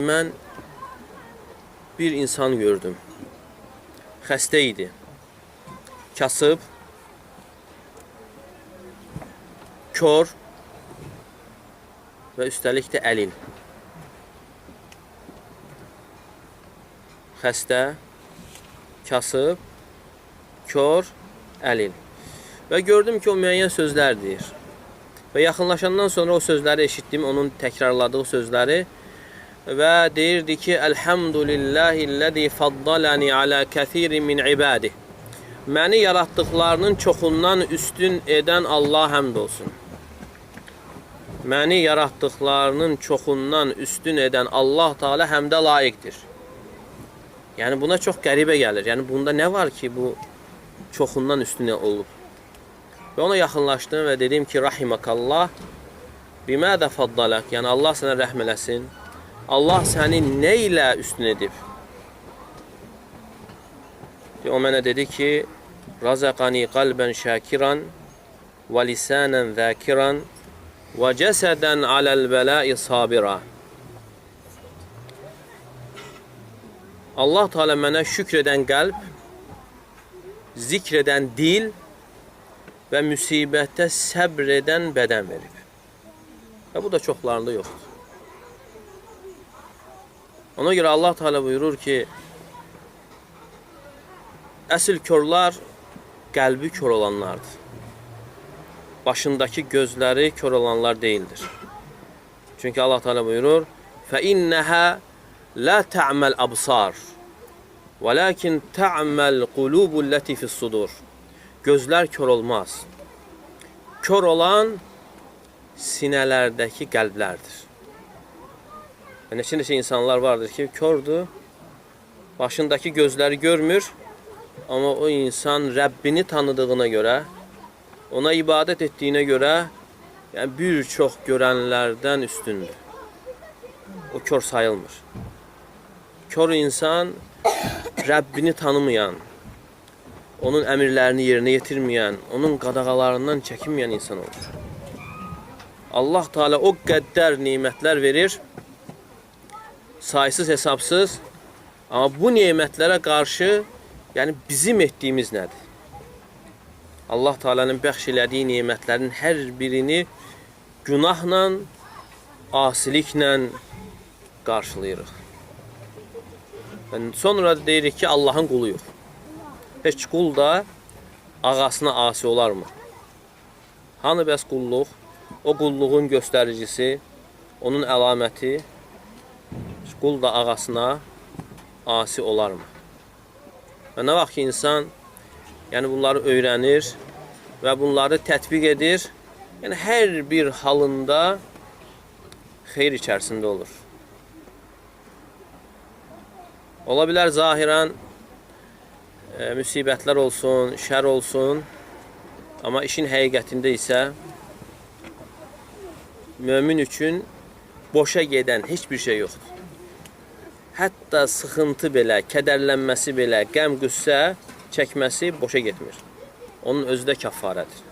Mən bir insan gördüm. Xəstə idi. Kasıb, kör və üstəlik də əlil. Xəstə, kasıb, kör, əlil. Və gördüm ki, o müəyyən sözlər deyir. Və yaxınlaşandan sonra o sözləri eşitdim, onun təkrarladığı sözləri. Və deyirdi ki, Elhamdülillahilləzi faddalani alə kəsirin min ibadih. Məni yaratdıqlarının çoxundan üstün edən Allah həmd olsun. Məni yaratdıqlarının çoxundan üstün edən Allah Teala həmdə layiqdir. Yəni buna çox qəribə gəlir. Yəni bunda nə var ki, bu çoxundan üstün olub? Və ona yaxınlaşdım və dedim ki, Rahimakallah, bimədə faddalək, yəni Allah sənə rəhm eləsin. Allah səni nə ilə üstün edib? O mənə dedi ki, Razaqani qalbən şakiran və lisanən zəkiran və cəsədən aləl bəla'i sabira. Allah Teala mənə şükr edən qəlb, zikr edən dil və müsibətə səbr edən bədən verib. Və bu da çoxlarında yoxdur. Ona görə Allah Teala buyurur ki, əsl körlər qəlbi kör olanlardır. Başındakı gözləri kör olanlar deyildir. Çünki Allah Teala buyurur, فَإِنَّهَا لَا تَعْمَلْ أَبْصَارِ وَلَكِنْ تَعْمَلْ قُلُوبُ الَّتِي فِي الصُّدُورِ. Gözlər kör olmaz. Kör olan sinələrdəki qəlblərdir. Neçə insanlar vardır ki, kördür, başındakı gözləri görmür, amma o insan Rəbbini tanıdığına görə, ona ibadət etdiyinə görə, yəni bir çox görənlərdən üstündür. O kör sayılmır. Kör insan Rəbbini tanımayan, onun əmirlərini yerinə yetirməyən, onun qadağalarından çəkinməyən insan olur. Allah Teala o qədər nimətlər verir, saysız hesabsız, amma bu nimətlərə qarşı, yəni bizim etdiyimiz nədir? Allah Teala'nın bəxş elədiyi nimətlərin hər birini günahla, asiliklə qarşılayırıq. Sonra deyirik ki, Allahın quluyuq. Heç qul da ağasına asi olarmı? Hanı bəs qulluq? O qulluğun göstəricisi, onun əlaməti, qul da ağasına asi olarmı? Və nə vaxt ki, insan bunları öyrənir və bunları tətbiq edir, yəni hər bir halında xeyr içərisində olur. Ola bilər zahirən müsibətlər olsun, şər olsun, amma işin həqiqətində isə mömin üçün boşa gedən heç bir şey yoxdur. Hətta sıxıntı belə, kədərlənməsi belə, qəm, qüssə çəkməsi boşa getmir. Onun özü də kəffarədir.